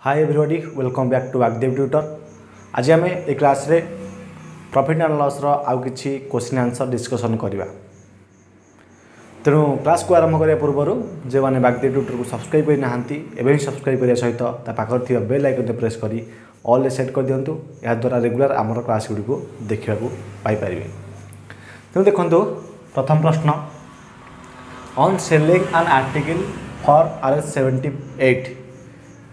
Hi everybody welcome back to Vagdev tutor. आज आम ए क्लास रे प्रॉफिट एंड लॉस रो आउ किछि क्वेश्चन आंसर डिस्कशन करवा। तेणु क्लास को आरंभ करने पूर्व जो मैंने वागदेव ट्यूटर को सब्सक्राइब करना एवं सब्सक्राइब करने सहित पाखर थी बेल आइकन प्रेस करी ऑल सेट कर दिंतु। या द्वारा रेगुलर आमर क्लास गुड़ी देखा पाइपर। तेणु देखो प्रथम प्रश्न, on selling an article for Rs78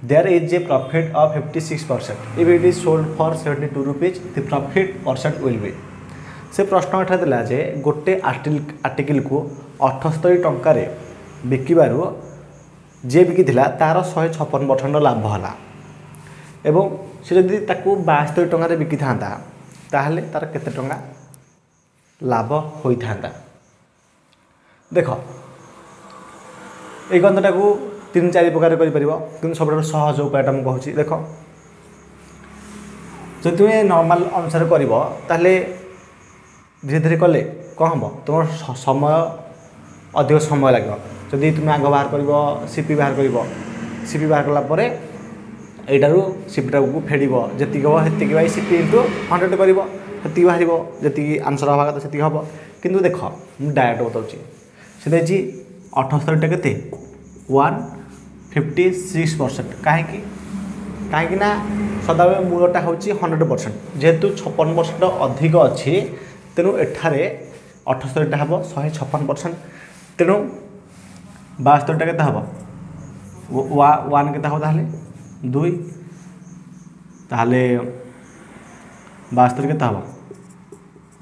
there is a profit of 56%. If it is sold for 72 rupees, the profit percent will be। से प्रश्न एठा दिला जे गोटे आर्टिकल को 78 टंकार बिकिबारु जे बिकिथिला तार 156% लाभ हला एवं से जदि ताकू 72 टंकार बिकि थांता ताहले तार केते टंका लाभ होई थांता। देखो ए गंधटा को 3-4 प्रकार कर सब सहज उपायटा मुझे कहूँ। देख जब तुम्हें नॉर्मल अनुसार कर धीरे धीरे कले कौन हम तुम समय अधिक समय लगे। जदि तुम्हें आग बाहर कर सीपी बाहर कर सीपी बाहर कलापर यू सीपीटा को फेड़ जी हम से सीपी इंटू 100 कर बाहर जी आंसर हवा कथा से हम। किंतु देख मुझे डायरेक्ट बताऊँगी से 78 के 156% कहीं सदाबे मूलटा हूँ 100% जेहेतु 56% अधिक अच्छी तेणु एठारे 78टा हम 156%। तेणु 72टा के हम 1 के हम 2 ताहले 72 के हम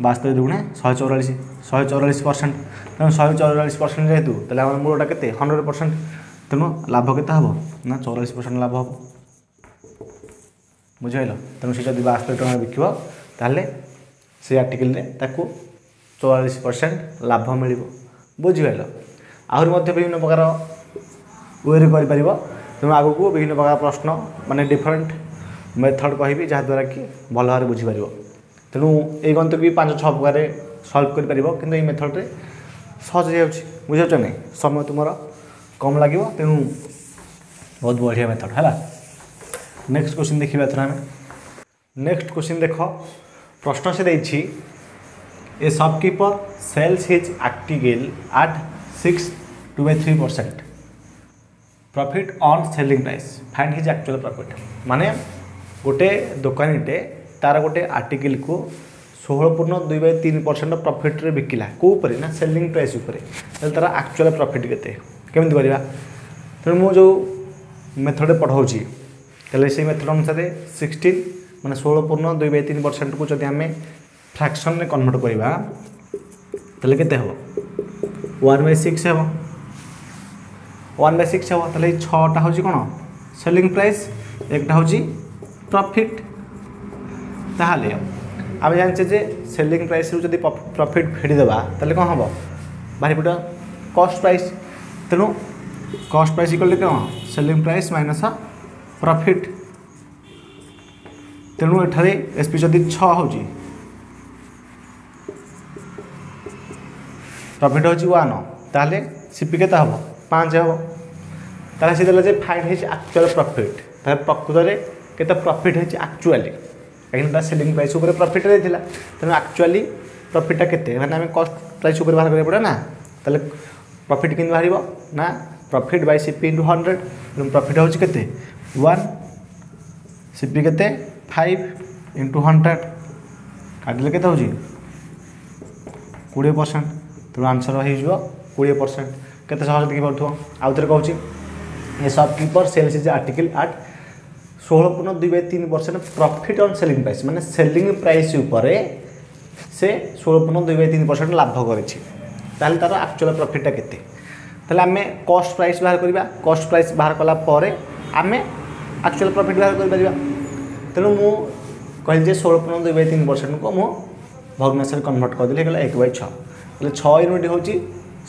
72 दुगुणे 144% तेणु 144% जेहेतु तेल मूलटा के 100%। तेणु लाभ के हम ना 44% लाभ हम बुझल। तेणु से जब 72 टଙ୍କା बिकिब ताहले से आर्टिकल ताकू 44% लाभ मिल बुझल। आहरी विभिन्न प्रकार वे कर। तेणु आग को विभिन्न प्रकार प्रश्न माने डिफरेंट मेथड कहि जहाँद्वारा कि भल भाव बुझीपर। तेणु ये गंत भी 5-6 प्रकार सल्व कर मेथड रे सहज हो बुझे नहीं समय तुम कम लगे। तेणु बहुत बढ़िया मेथड है। नेक्स्ट क्वेश्चन देखिए एथर आम। नेक्स्ट क्वेश्चन देख प्रश्न से देखी a shopkeeper sells his article at 6.23% profit on selling price find his actual profit. माने गोटे दुकानीटे तार गोटे आर्टिकल को 16.23% प्रॉफिट रे बिकिला कोपर ना सेलिंग प्राइस उपर तार एक्चुअल प्रॉफिट केते केमती करवा। तेणु मु जो मेथड पढ़ाऊँ से मेथड अनुसार 16 माने 16.23% को जब आम फ्रैक्शन में कन्वर्ट करवा तेल के हम 1/6 हम 1/6 हम ताले 6टा हूँ कौन सेलिंग प्राइस एकटा हूँ प्रॉफिट। ताहले आम जाने जे सेलिंग प्राइस जब प्रॉफिट फेड़देवा ताले कौन हम बाहरी पड़ा कॉस्ट प्राइस। तेणु कॉस्ट प्राइस इक्वल कौन सेलिंग प्राइस माइनस प्रॉफिट। तेणु एठारे एसपी जदि 6 हो प्रॉफिट हूँ 1 ताहले सीपी के हम 5 हम ताहले से देला फाइंड हिज एक्चुअल प्रॉफिट। ताहले प्रकृत में केते प्रॉफिट है एक्चुअली कहीं सेलिंग प्राइस उपर प्रॉफिट रही है। तेणु एक्चुअली प्रॉफिटा केते माने आम कॉस्ट प्राइस उपर बाहर करा पड़ा ना ताहले प्रॉफिट कि बाहर ना profit by CP into 100। Profit हूँ के 1 सीपी के 5 इंटू 100 काटिले के 20%। तेणु आंसर हो 20% केते सहज देखी पड़ो। आउ थे कहूँ a shopkeeper sells his article at 16.23% profit on selling price माने सेलिंग प्राइस उपर से 16.23% लाभ करेछि ताहले तार एक्चुअल प्रॉफिटा केते। ताहले आम कॉस्ट प्राइस बाहर करवा कॉस्ट प्राइस बाहर कला परे आम एक्चुअल प्रॉफिट बाहर कर परिबा। तेणु मु कहली 16.23% को मु भग्नांश कन्वर्ट कर देली 1/6 ताहले 6 यूनिट हूँ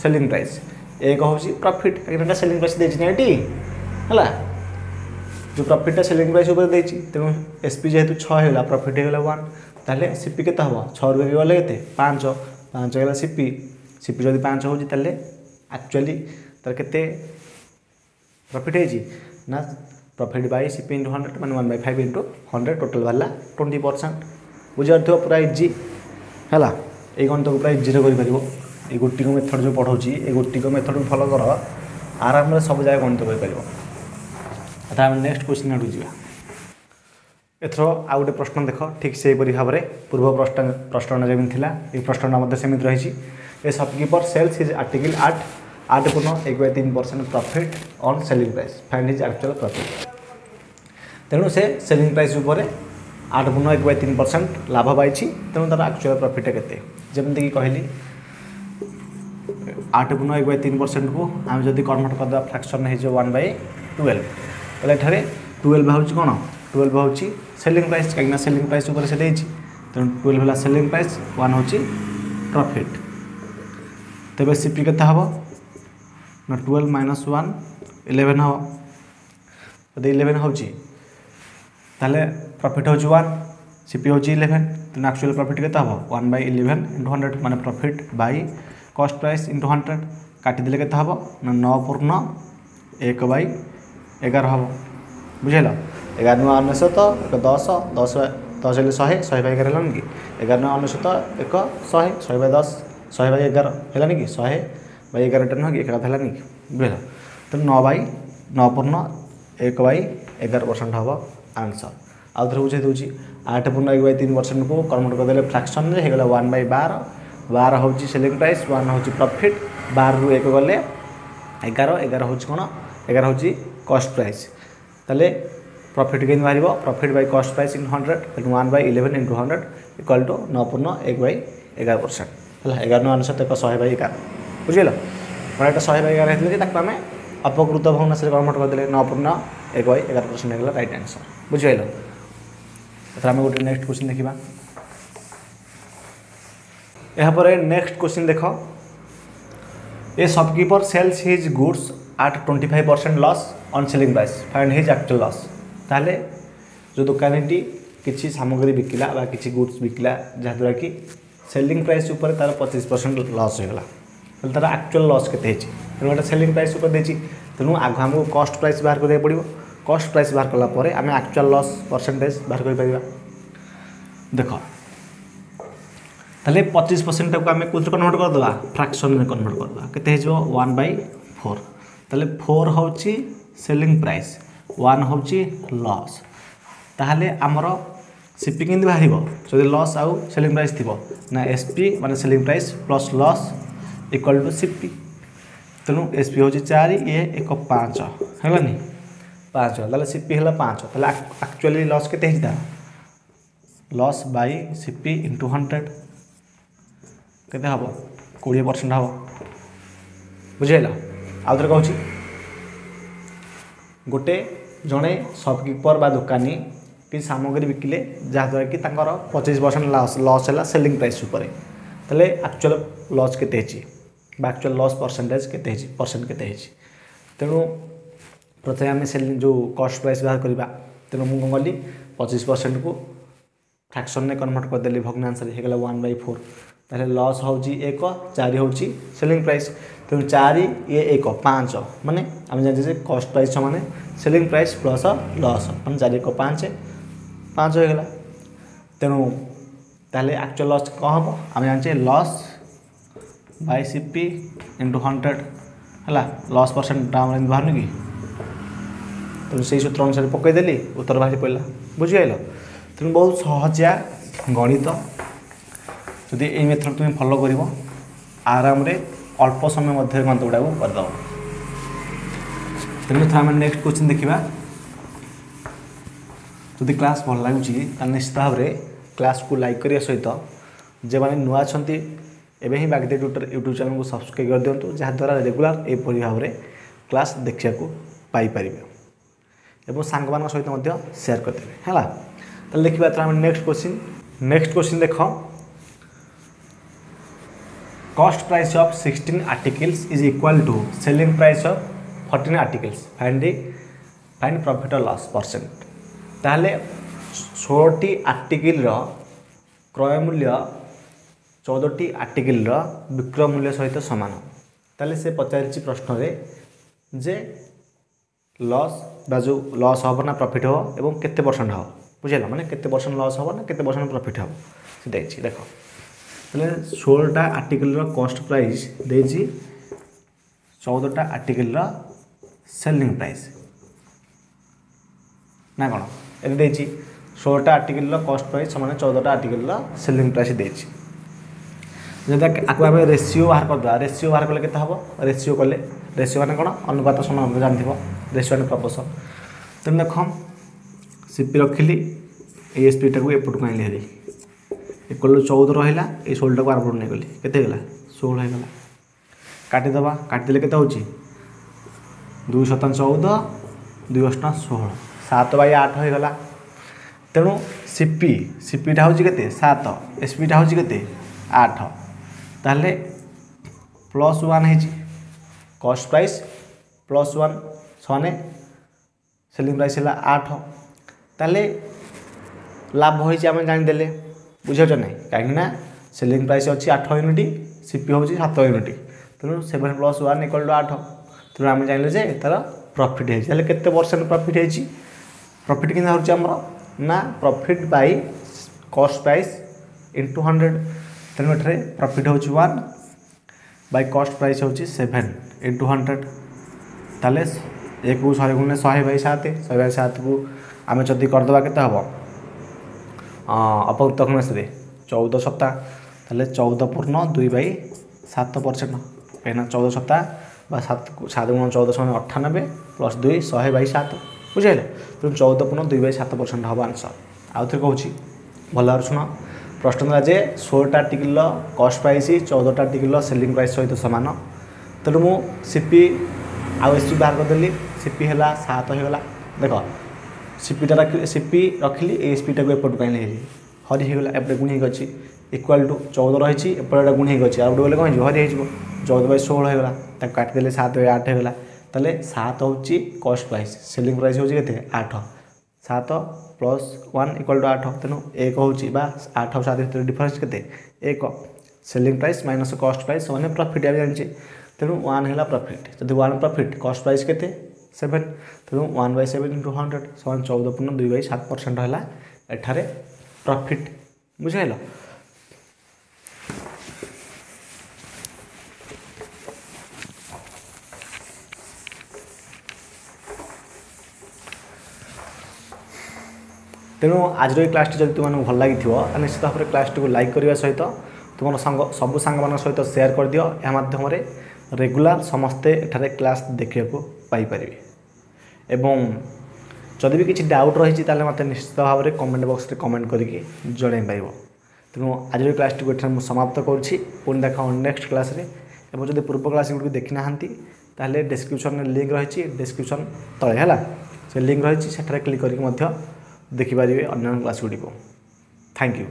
सेलिंग प्राइस 1 हूँ प्रॉफिट कहीं सेलिंग प्राइस देती है जो प्रॉफिटा सेलिंग प्राइस उपर देती। तेणु एसपी जेहेतु 6 होगा प्रॉफिट होगा 1 ताहले सीपी के हम 6 रुपये गले के 5 5 सीपी सीपी जब 5 हो एक्चुअली तार के प्रॉफिट है ना प्रॉफिट बाय सीपी इंटू 100 माने 1/5 इंटू 100 टोटल वाला 20%। बुझार्थो पूरा इजी हैला। ए गणित को पूरा इजी रे करि परिबो। ए गोटी को मेथड जो पढौची ए गोटी को मेथड फॉलो कर आराम रे सब जगह गणित करि परिबो। आता हम नेक्स्ट क्वेश्चन आडू जीवा। एथरो आ गोटे प्रश्न देख ठीक से परि भाबरे पूर्व प्रश्न जेमिन थिला ए प्रश्नटा मध्ये समित रहिछि। A shopkeeper sells his article at 8.1/3% profit on selling price find his actual profit. तेणु से सेलिंग प्राइस उपर 8.1/3% लाभ पाई तेणु तार एक्चुअल प्रॉफिट केते जमती कि कहली 8.1/3% को आम जदि कन्वर्ट करदे फ्रैक्शन हो 1/12 ताले ठारे 12 होउची कोन 12 होउची सेलिंग प्राइस कहीं सेलिंग प्राइस ऊपर से देछि तेणु 12 होला सेलिंग प्राइस 1 होउची प्रॉफिट। तबे सीपी केता हबो ना 12 - 1 11 हो यदि 11 होउची ताले प्रॉफिट होउची 1 सीपी होउची 11 तेणु एक्चुअल प्रॉफिट केता हबो 1/11 * 100 माने profit by cost price into 100 काटी देले केता हबो ना 9/1/11 हबो। बुझेला 11 नु 99 10 10 10 ले 100 100/11 हलन कि 11 नु 99 1 100 100/10 100/11 हलानी कि 100/11 टन कि 1 हलानी कि बुझेला तो 9/1/11% हबो आंसर। आउ थरे बुझे दोची 8.1/3% को कन्वर्ट कर देले फ्रैक्शन रे हेगला 1/12 12 होउची सेलिंग प्राइस 1 होउची प्रॉफिट 12 रु 1 गले 11 11 होउची कोन 11 होउची कॉस्ट प्राइस तले प्रॉफिट केन मारिबो profit by cost price in 100 1/11 * 100 equal to 9.1/11% हला 11 नु 99 100/11 बुझिलो पर एटा 100/11 हेतले कि ताकू हमें अपकृत भग्नांश रे कन्वर्ट कर देले 9.1/11% हेगला राइट आंसर बुझिलो। एथरा हम गोटे नेक्स्ट क्वेश्चन देखिबा। यहाँ पर नेक्स्ट क्वेश्चन देख ए shopkeeper sells his goods at 25% loss on selling price find his actual loss. ताले जो दुकानी किसी सामग्री बिकिला बा किसी गुड्स बिकिला जहाँद्वारा कि सेलिंग प्राइस ऊपर तार 25% लॉस होगा तार एक्चुअल लॉस केते हेची तेणु गोटे सेलिंग प्राइस ऊपर देची तेणु आग हमको कॉस्ट प्राइस बाहर करिया पड़िबो कॉस्ट प्राइस बाहर कला परे आमे एक्चुअल लॉस परसेंटेज बाहर करि परिबा। देखो ताले 25% को आम कौन कन्वर्ट करदे फ्रैक्शन में कन्वर्ट करदे केते 1/4 ताले 4 होची सेलिंग प्राइस 1 होची लॉस ताहले आमर सीपी केंदी बाहरिबो जदि लॉस आउ सेलिंग प्राइस थिबो ना एसपी माने selling price plus loss equal to CP तेणु एसपी होची 4 ये 1 5 हैलानी 5 ताले सीपी हला 5 ताले एक्चुअली लॉस केते हिता लॉस बाय सीपी इंटू 100 केते हबो 20% हबो बुझेला। आउ थरे कहूची गोटे जड़े शॉपकीपर बा दुकानी कि सामग्री बिकिले जहाँद्वारा कि 25% लॉस है सेलिंग प्राइस उपर ताले एक्चुअल लॉस केते हेची बा एक्चुअल लॉस परसेंटेज केते हेची परसेंट केते हेची तेणु प्रथमे आम सेलिंग जो कॉस्ट प्राइस बाहर करवा तेणु मुझे कौन कली 25% को फ्रैक्शन में कन्वर्ट करदेली भग्नांश होगा 1/4 ताले लॉस होची 1 4 होची सेलिंग प्राइस तेणु 4 ये 1 5 माने आम जाने कॉस्ट प्राइस माने सेलिंग प्राइस प्लस लॉस माने 4 1 5 होगा तेणु ताले एक्चुअल लॉस कौन हम आम जाने लॉस बाय सीपी इंटू 100 है लॉस परसेंट बाहर कि तेणु से सूत्र अनुसार पकईदेली उत्तर बाहरी पड़ा बुझील तेणु बहुत सहजिया गणित जदि ये मेथड तुम फॉलो कर आराम रे अल्प समय मध्य गणित गुड़ा करद। तेणु आम नेक्स्ट क्वेश्चन देखा जदि क्लास भल लगुच निश्चित भाव में क्लास को लाइक करने सहित जो मैंने नुआ अच्छा एवं ही बागदेव ट्यूटर यूट्यूब चैनल को सब्सक्राइब कर दिंतु जहाँद्वारा रेगुलर एपरी भाव में क्लास देखा पाइपर एवं सांग मान सहित शेयर करदे है। तो देखिए आम नेक्स्ट क्वेश्चन देख cost price of 16 articles is equal to selling price of 14 articles find profit और लॉस परसेंट ताहले 16टी आर्टिकल क्रय मूल्य 14टी आर्टिकल विक्रय मूल्य सहित सामान ताले से पचारि प्रश्न रे जे लॉस बा जो लॉस हम ना प्रॉफिट हम एवं केते परसेंट हम बुझेगा माने केते परसेंट लॉस हम ना केते परसेंट प्रॉफिट हम से देछि देखो तले 16टा आर्टिकल रो कॉस्ट प्राइस देछि 14टा आर्टिकल रो सेलिंग प्राइस ना कोन एते देछि 16टा आर्टिकल रो कॉस्ट प्राइस समान 14टा आर्टिकल रो सेलिंग प्राइस देछि जदा आको आमे रेशियो बाहर कर दवा रेशियो बाहर कले केते हबो रेशियो कले रेशियो माने कोन अनुपात समान जानथिबो रेशियो एंड प्रपोर्शन तो देखो सीपी रखिली एएसपी टाको एपट को आइली हरी इक्वल 14 रहिला ए 16 टाको आरपट नै गली केते गेला 16 हे गेला काटी दबा काटी देले केते होची 2 14 14 2 8 16 7 बाय 8 हो गेला तेणु सीपी टा होची केते 7 एसपी टा होची केते 8 ताले +1 है कॉस्ट प्राइस +1 सने सेलिंग प्राइस है 8 ताले लाभ होइछि आमे जानि देले बुझियो नै काहेकि सेलिंग प्राइस अछि 8 यूनिट सीपी होछि 7 यूनिट तेणु 7 + 1 = 8 तेणु आमे जानिले जे तार प्रॉफिट है ताले केते परसेंट प्रॉफिट है प्रॉफिट किना होछि हमर ना प्रॉफिट बाय कॉस्ट प्राइस * 100 तेणु एठरे प्रॉफिट होछि 1 बाय कॉस्ट प्राइस होछि 7 * 100 ताले 1 को 100 गुणे 100 बाय 7 100 बाय 7 को आमे जदी कर दबा केते हबो अपवर्तक मासरे 14 सप्ताह ताले 14 पूर्ण 2 बाय 7% एना 14 सप्ताह बा 7 गुण 14 98 + 2 100 बाय 7 बुझिले तो 14 पूर्ण 2 बाय 7% हबो आंसर आउ थे कहूची भल सुन प्रश्न था जे 16टा आर्टिकल कॉस्ट प्राइस 14टा आर्टिकल सेलिंग प्राइस सहित सामान तेणु मु सीपी आउ एसपी बाहर करदेली सीपी है 7 होगा देख सीपीटा सीपी रखिली एसपी टाक एपट कहीं हरी होगा एपटे गुण होगी इक्वाल टू 14 रही एपटे गुण होगी आउ गोटे कौन हरी हो 14 बाय 16 होगा काटिदेले 7 बाय 8 होगा ताले 7 हूँ कॉस्ट प्राइस सेलिंग प्राइस हूँ के 8 7 + 1 = 8 तेणु 1 हूँ 8 7 भर डिफरेन्स के 1 selling price minus cost price मैंने प्रॉफिट आम जानी तेणु 1 है प्रॉफिट जब 1 प्रॉफिट कॉस्ट प्राइस के 7 तेणु 1/7 × 100 समान 14 पूर्ण 2 बाय 7% है एठारे प्रॉफिट बुझेल तेणु आज क्लास टी जब तुमको भल लगी निश्चित भाव में क्लास टी को लाइक करने सहित तुम सब सांग सहित शेयर कर दियो या माध्यम रेगुलर समस्ते एठारे क्लास देखा पाइपर एवं जदि भी किसी डाउट रही मत निश्चित भाव में कमेंट बॉक्स रे कमेंट करके जन पाइब तेणु आज क्लास टी को समाप्त करुँची पुणी देखा नेक्स्ट क्लास रे एवं जब पूर्व क्लास गुड़ी देखी ना ताहले डिस्क्रिप्शन में लिंक रही डिस्क्रिप्शन तले है से लिंक रही से क्लिक करके देखिपारे अन्य क्लास गुड़ी को थैंक यू।